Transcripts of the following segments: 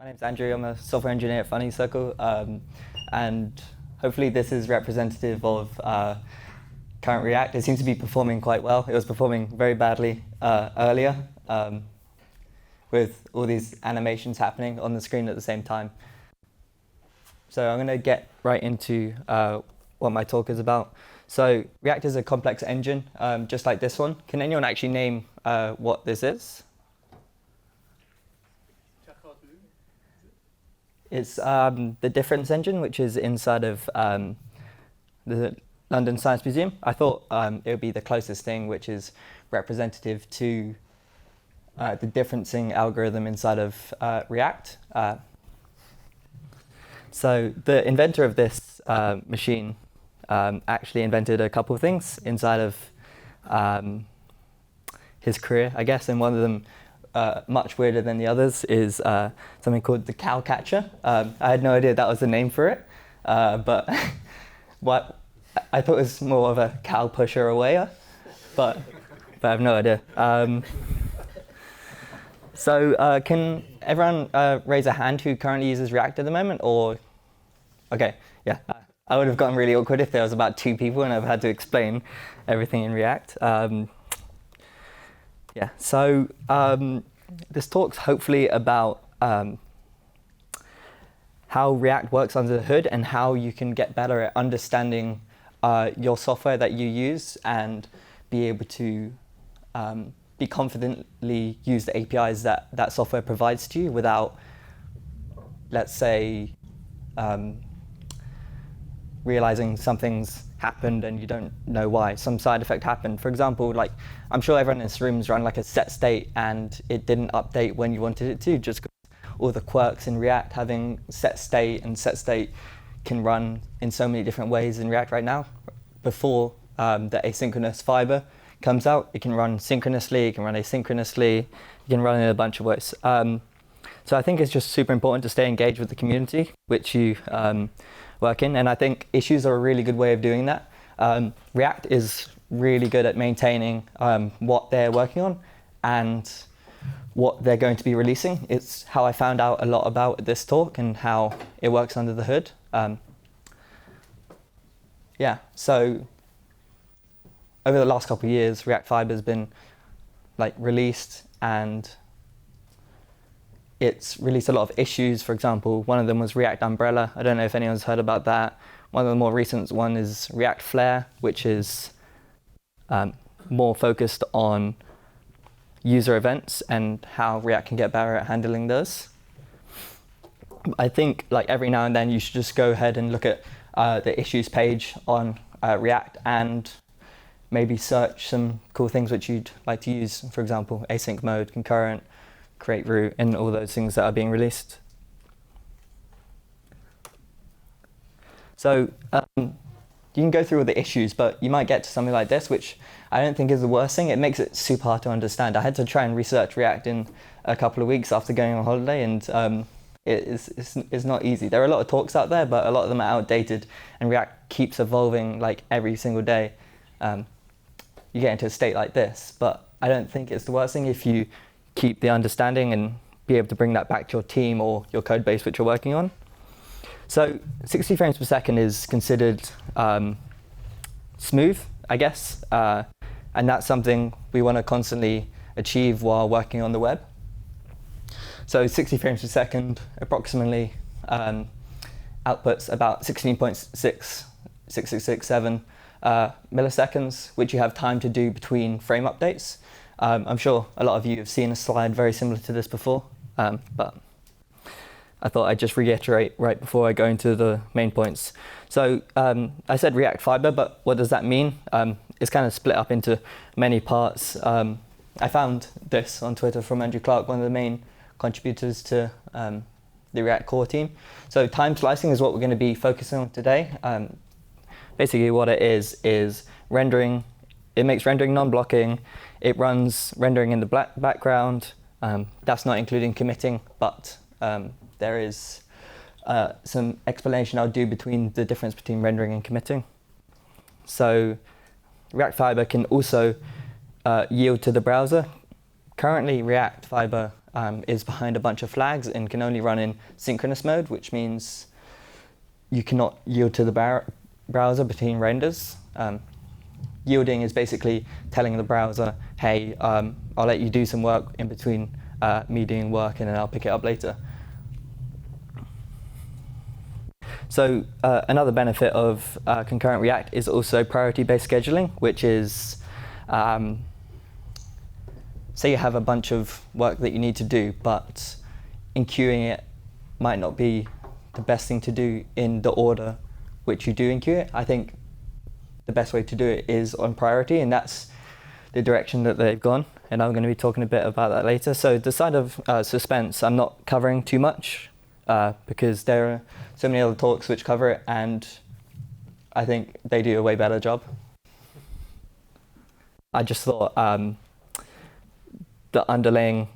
My name's Andrew. I'm a software engineer at Funny Circle, and hopefully this is representative of current React. It seems to be performing quite well. It was performing very badly earlier, with all these animations happening on the screen at the same time. So I'm going to get right into what my talk is about. So React is a complex engine, just like this one. Can anyone actually name what this is? It's the difference engine, which is inside of the London Science Museum. I thought it would be the closest thing, which is representative to the differencing algorithm inside of React. So the inventor of this machine actually invented a couple of things inside of his career, I guess, and one of them, much weirder than the others, is something called the cow catcher. I had no idea that was the name for it, but what I thought it was more of a cow pusher awayer, but I have no idea. So can everyone raise a hand who currently uses React at the moment? Or okay, yeah. I would have gotten really awkward if there was about 2 people and I've had to explain everything in React. Yeah, so this talk's hopefully about how React works under the hood and how you can get better at understanding your software that you use and be able to be confidently use the APIs that that software provides to you without, let's say, realizing something's happened and you don't know why. Some side effect happened. For example, like I'm sure everyone in this room's run like a set state and it didn't update when you wanted it to, just because all the quirks in React having set state, and set state can run in so many different ways in React right now. Before the asynchronous fiber comes out, it can run synchronously, it can run asynchronously, it can run in a bunch of ways. So I think it's just super important to stay engaged with the community, which you work in, and I think issues are a really good way of doing that. React is really good at maintaining what they're working on and what they're going to be releasing. It's how I found out a lot about this talk and how it works under the hood. Yeah, so over the last couple of years, React Fiber has been like released, and it's released a lot of issues. For example, one of them was React Umbrella. I don't know if anyone's heard about that. One of the more recent one is React Flare, which is more focused on user events and how React can get better at handling those. I think like every now and then you should just go ahead and look at the issues page on React and maybe search some cool things which you'd like to use. For example, async mode, concurrent, create root, and all those things that are being released. So you can go through all the issues, but you might get to something like this, which I don't think is the worst thing. It makes it super hard to understand. I had to try and research React in a couple of weeks after going on holiday, and it's not easy. There are a lot of talks out there, but a lot of them are outdated, and React keeps evolving like every single day. You get into a state like this, but I don't think it's the worst thing if you keep the understanding and be able to bring that back to your team or your code base which you're working on. So 60 frames per second is considered smooth, I guess, and that's something we want to constantly achieve while working on the web. So 60 frames per second approximately outputs about 16.6667 milliseconds, which you have time to do between frame updates. I'm sure a lot of you have seen a slide very similar to this before, but I thought I'd just reiterate right before I go into the main points. So I said React Fiber, but what does that mean? It's kind of split up into many parts. I found this on Twitter from Andrew Clark, one of the main contributors to the React core team. So time slicing is what we're going to be focusing on today. Basically what it is rendering. It makes rendering non-blocking. It runs rendering in the background. That's not including committing, but there is some explanation I'll do between the difference between rendering and committing. So React Fiber can also yield to the browser. Currently, React Fiber is behind a bunch of flags and can only run in synchronous mode, which means you cannot yield to the browser between renders. Yielding is basically telling the browser, hey, I'll let you do some work in between me doing work and then I'll pick it up later. So another benefit of concurrent React is also priority-based scheduling, which is, say you have a bunch of work that you need to do, but in queuing it might not be the best thing to do in the order which you do in queue it. I think the best way to do it is on priority, and that's the direction that they've gone. And I'm going to be talking a bit about that later. So the side of suspense, I'm not covering too much because there are so many other talks which cover it, and I think they do a way better job. I just thought the underlying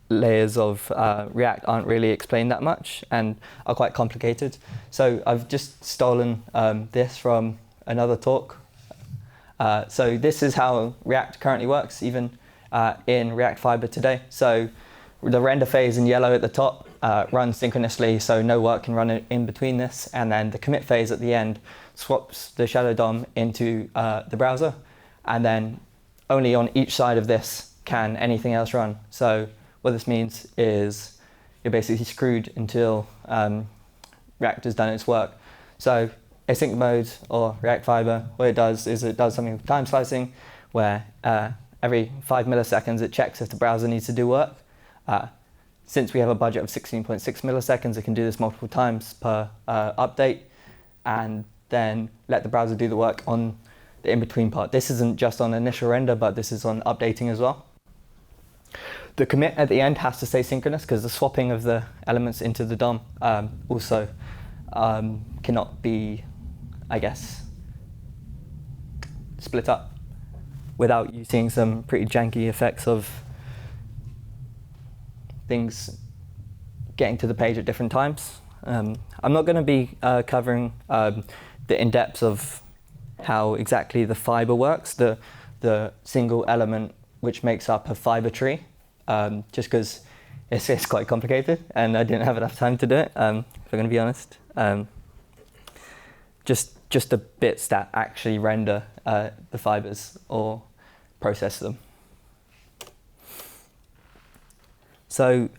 layers of React aren't really explained that much and are quite complicated. So I've just stolen this from another talk. So this is how React currently works, even in React Fiber today. So the render phase in yellow at the top runs synchronously, so no work can run in between this. And then the commit phase at the end swaps the Shadow DOM into the browser. And then only on each side of this can anything else run. So what this means is you're basically screwed until React has done its work. So async mode or React Fiber, what it does is it does something with time slicing, where every 5 milliseconds it checks if the browser needs to do work. Since we have a budget of 16.6 milliseconds, it can do this multiple times per update, and then let the browser do the work on the in-between part. This isn't just on initial render, but this is on updating as well. The commit at the end has to stay synchronous because the swapping of the elements into the DOM also cannot be, I guess, split up without you seeing some pretty janky effects of things getting to the page at different times. I'm not going to be covering the in-depth of how exactly the fiber works, the single element which makes up a fiber tree, just because it's quite complicated and I didn't have enough time to do it, if I'm going to be honest. Just the bits that actually render the fibers or process them. So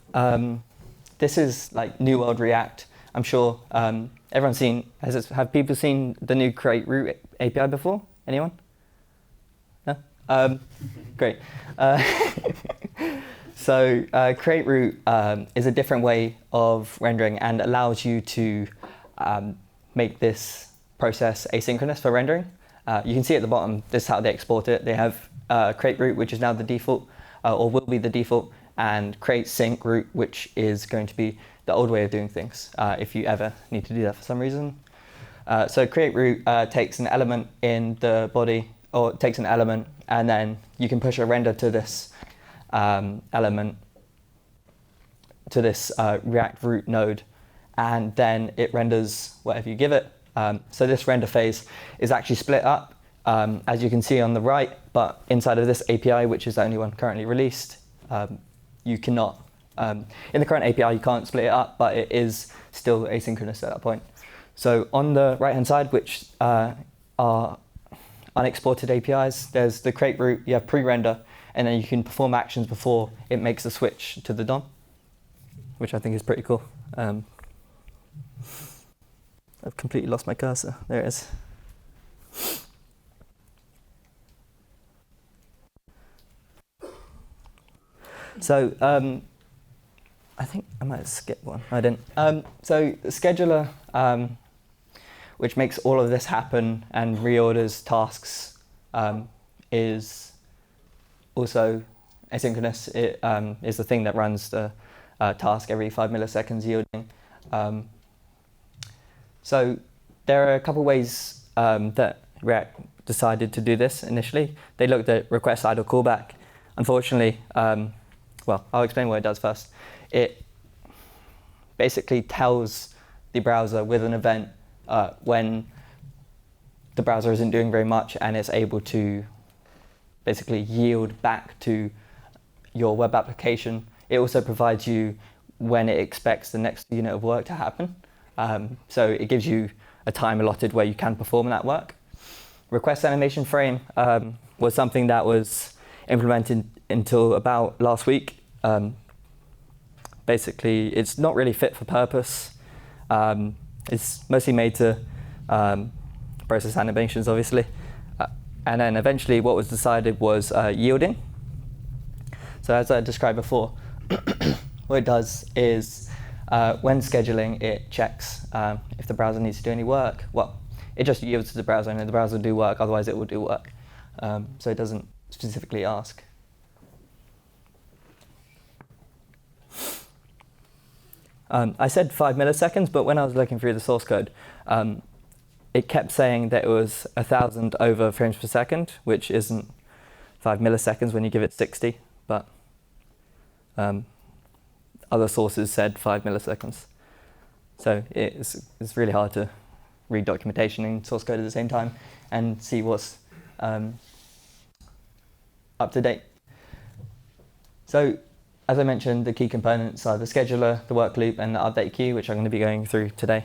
this is like New World React. I'm sure everyone's seen, have people seen the new Create Root API before? Anyone? No? Great. So Create Root is a different way of rendering and allows you to make this process asynchronous for rendering. You can see at the bottom, this is how they export it. They have Create Root, which is now the default, or will be the default, and Create Sync Root, which is going to be the old way of doing things, if you ever need to do that for some reason. So Create Root takes an element in the body, or takes an element, and then you can push a render to this element, to this React root node, and then it renders whatever you give it. So this render phase is actually split up, as you can see on the right, but inside of this API, which is the only one currently released, you cannot. In the current API, you can't split it up, but it is still asynchronous at that point. So on the right-hand side, which are unexported APIs, there's the Create Root, you have pre-render, and then you can perform actions before it makes the switch to the DOM, which I think is pretty cool. I've completely lost my cursor. There it is. So I think I might have skipped one. I didn't. So the scheduler, which makes all of this happen and reorders tasks, is also asynchronous. It is the thing that runs the task every 5 milliseconds yielding. So there are a couple ways that React decided to do this initially. They looked at request idle callback. Unfortunately, well, I'll explain what it does first. It basically tells the browser with an event when the browser isn't doing very much, and it's able to basically yield back to your web application it also provides you when it expects the next unit of work to happen. So it gives you a time allotted where you can perform that work. Request animation frame was something that was implemented until about last week. Basically, it's not really fit for purpose. It's mostly made to process animations, obviously. And then eventually what was decided was yielding. So as I described before, what it does is when scheduling, it checks if the browser needs to do any work. Well, it just yields to the browser, and the browser will do work, otherwise it will do work. So it doesn't specifically ask. I said 5 milliseconds, but when I was looking through the source code, it kept saying that it was 1,000 over frames per second, which isn't 5 milliseconds when you give it 60, but other sources said 5 milliseconds. So it's really hard to read documentation and source code at the same time and see what's up to date. So as I mentioned, the key components are the scheduler, the work loop, and the update queue, which I'm going to be going through today.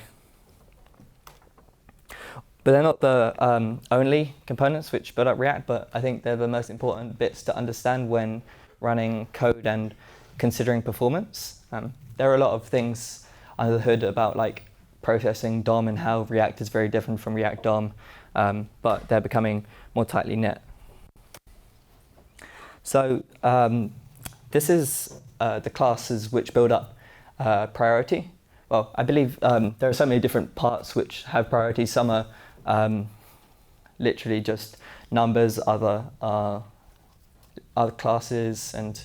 But they're not the only components which build up React, but I think they're the most important bits to understand when running code and considering performance. There are a lot of things under the hood about like processing DOM and how React is very different from React DOM, but they're becoming more tightly knit. So this is the classes which build up priority. Well, I believe there are so many different parts which have priority. Some are literally just numbers, other classes and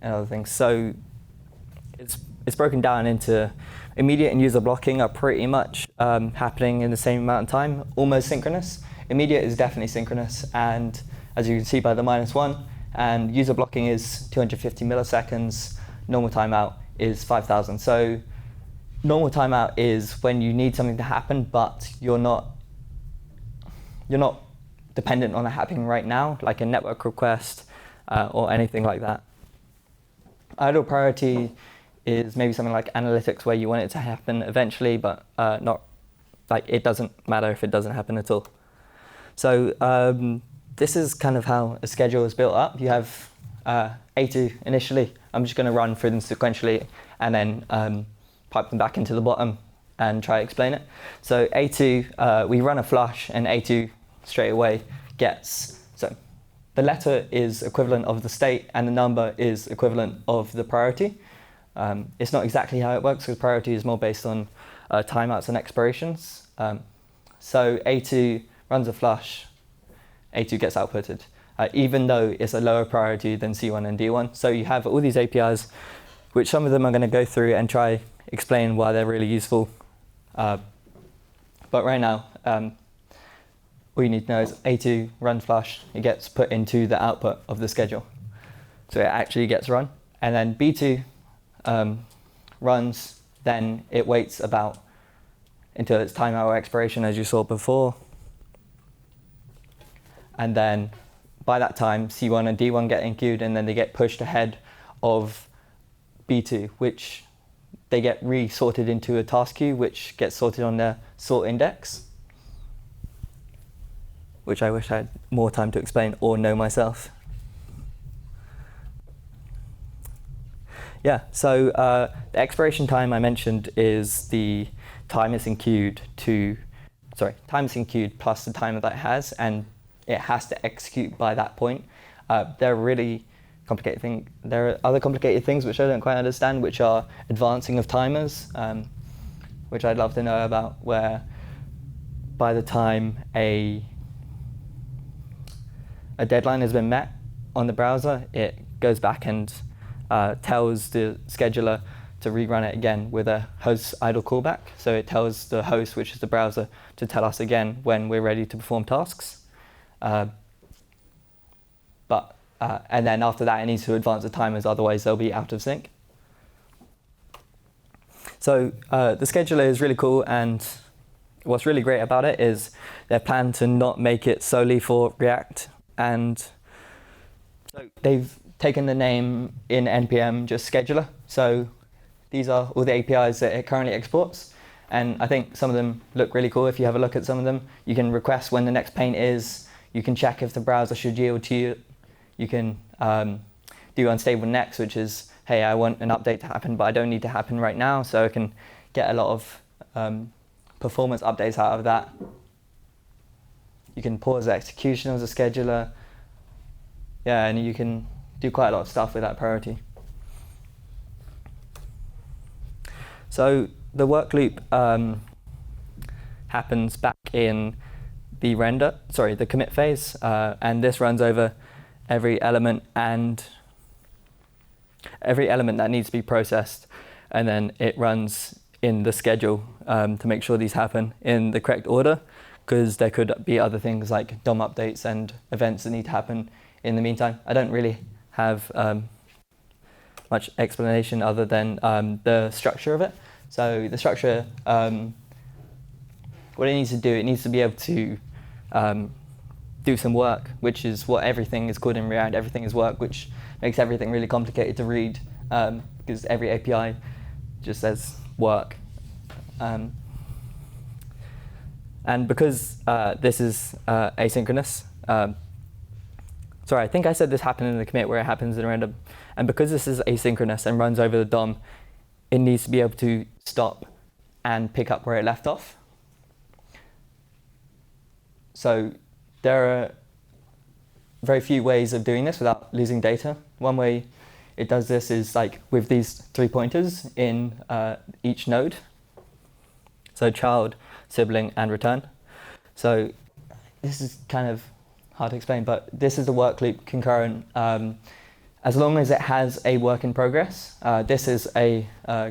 other things. So it's broken down into immediate and user blocking are pretty much happening in the same amount of time, almost synchronous. Immediate is definitely synchronous, and as you can see by the -1, and user blocking is 250 milliseconds, normal timeout is 5,000. So normal timeout is when you need something to happen, but you're not dependent on it happening right now, like a network request or anything like that. Idle priority is maybe something like analytics, where you want it to happen eventually, but not like it doesn't matter if it doesn't happen at all. So this is kind of how a schedule is built up. You have A2 initially. I'm just going to run through them sequentially and then pipe them back into the bottom and try to explain it. So A2, we run a flush, and A2 straight away gets, so the letter is equivalent of the state and the number is equivalent of the priority. It's not exactly how it works, because priority is more based on timeouts and expirations. So A2 runs a flush, A2 gets outputted, even though it's a lower priority than C1 and D1. So you have all these APIs, which some of them I'm going to go through and try explain why they're really useful. But right now, all you need to know is A2 runs flush, it gets put into the output of the schedule. So it actually gets run. And then B2 runs, then it waits about until its timeout or expiration, as you saw before. And then by that time, C1 and D1 get enqueued, and then they get pushed ahead of B2, which they get re-sorted into a task queue, which gets sorted on their sort index, which I wish I had more time to explain or know myself. Yeah, so the expiration time I mentioned is the time it's enqueued plus the timer that it has, and it has to execute by that point. There are other complicated things which I don't quite understand, which are advancing of timers, which I'd love to know about, where by the time a deadline has been met on the browser, it goes back and tells the scheduler to rerun it again with a host idle callback. So it tells the host, which is the browser, to tell us again when we're ready to perform tasks. And then after that, it needs to advance the timers, otherwise they'll be out of sync. So the scheduler is really cool, and what's really great about it is their plan to not make it solely for React. And so they've taken the name in NPM just scheduler. So these are all the APIs that it currently exports. And I think some of them look really cool. If you have a look at some of them, you can request when the next paint is. You can check if the browser should yield to you. You can do unstable next, which is, hey, I want an update to happen, but I don't need to happen right now. So I can get a lot of performance updates out of that. You can pause the execution as a scheduler. Yeah, and you can do quite a lot of stuff with that priority. So the work loop happens back in the the commit phase, and this runs over every element that needs to be processed, and then it runs in the schedule to make sure these happen in the correct order, because there could be other things like DOM updates and events that need to happen in the meantime. I don't really have much explanation other than the structure of it. So the structure, what it needs to do, it needs to be able to do some work, which is what everything is called in React. Everything is work, which makes everything really complicated to read, because every API just says work. And because this is asynchronous, sorry, I think I said this happened in the commit where it happens in random. And because this is asynchronous and runs over the DOM, it needs to be able to stop and pick up where it left off. So there are very few ways of doing this without losing data. One way it does this is like with these 3 pointers in each node. So child, sibling, and return. So this is kind of hard to explain, but this is the work loop concurrent. As long as it has a work in progress, this is a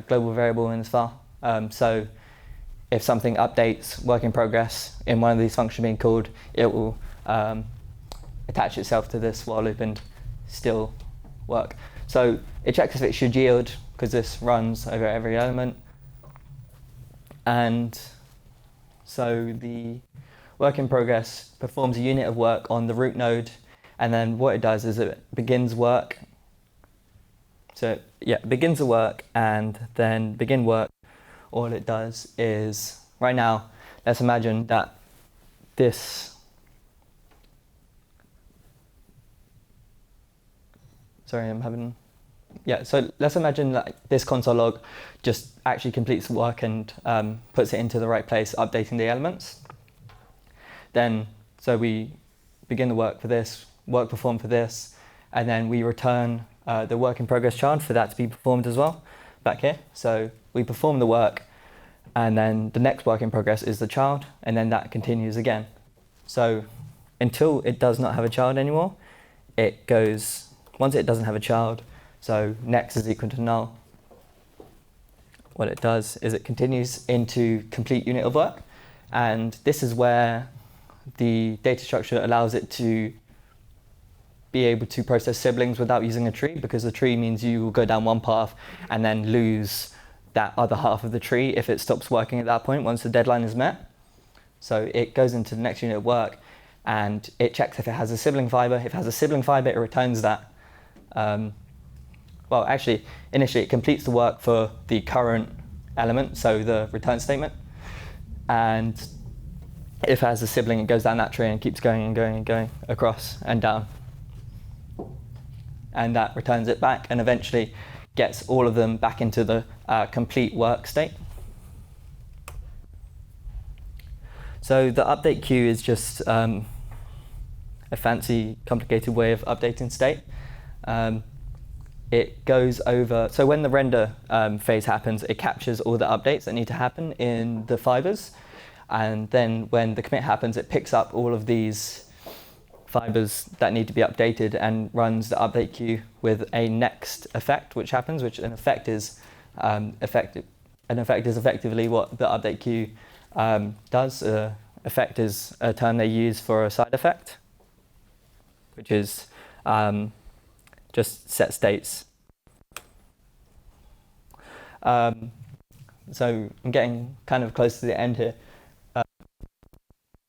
global variable in this file. So if something updates work in progress in one of these functions being called, it will attach itself to this while loop and still work. So it checks if it should yield, because this runs over every element. And so the work in progress performs a unit of work on the root node, and then what it does is it begins work. So yeah, it begins the work, and then begin work, all it does is, right now, let's imagine that this, so let's imagine that this console log just actually completes the work and puts it into the right place, updating the elements. Then, so we begin the work for this, work performed for this, and then we return the work in progress child for that to be performed as well, back here. So we perform the work, and then the next work in progress is the child, and then that continues again. So until it does not have a child anymore, it goes, once it doesn't have a child, so next is equal to null, what it does is it continues into complete unit of work, and this is where the data structure allows it to be able to process siblings without using a tree, because the tree means you will go down one path and then lose that other half of the tree if it stops working at that point once the deadline is met. So it goes into the next unit of work and it checks if it has a sibling fiber. If it has a sibling fiber, it returns that. Well, actually, initially it completes the work for the current element, so the return statement. And if it has a sibling, it goes down that tree and keeps going and going and going across and down. And that returns it back and eventually gets all of them back into the complete work state. So the update queue is just a fancy, complicated way of updating state. It goes over, so when the render phase happens, it captures all the updates that need to happen in the fibers. And then when the commit happens, it picks up all of these fibers that need to be updated and runs the update queue with a next effect, which happens, which an effect is effectively what the update queue does. Effect is a term they use for a side effect, which is just set states. So I'm getting kind of close to the end here.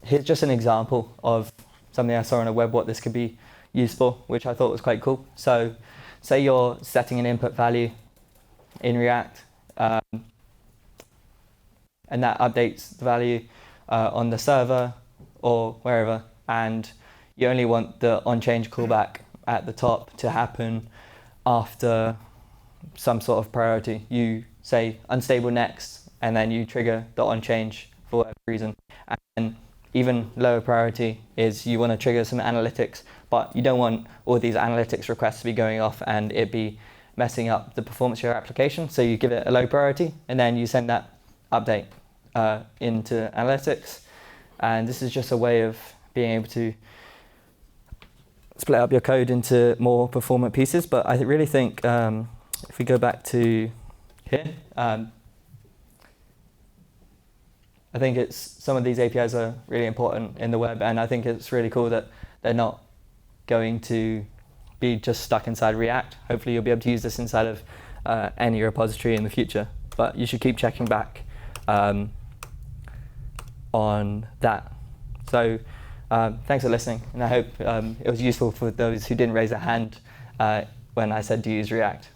Here's just an example of something I saw on a web what this could be used for, which I thought was quite cool. So say you're setting an input value in React, and that updates the value on the server or wherever, and you only want the onChange callback at the top to happen after some sort of priority. You say unstable next, and then you trigger the onChange for whatever reason. And even lower priority is you want to trigger some analytics, but you don't want all these analytics requests to be going off and it be messing up the performance of your application. So you give it a low priority, and then you send that update into analytics. And this is just a way of being able to split up your code into more performant pieces. But I really think if we go back to here, I think it's some of these APIs are really important in the web, and I think it's really cool that they're not going to be just stuck inside React. Hopefully you'll be able to use this inside of any repository in the future, but you should keep checking back on that. So thanks for listening, and I hope it was useful for those who didn't raise a hand when I said to use React.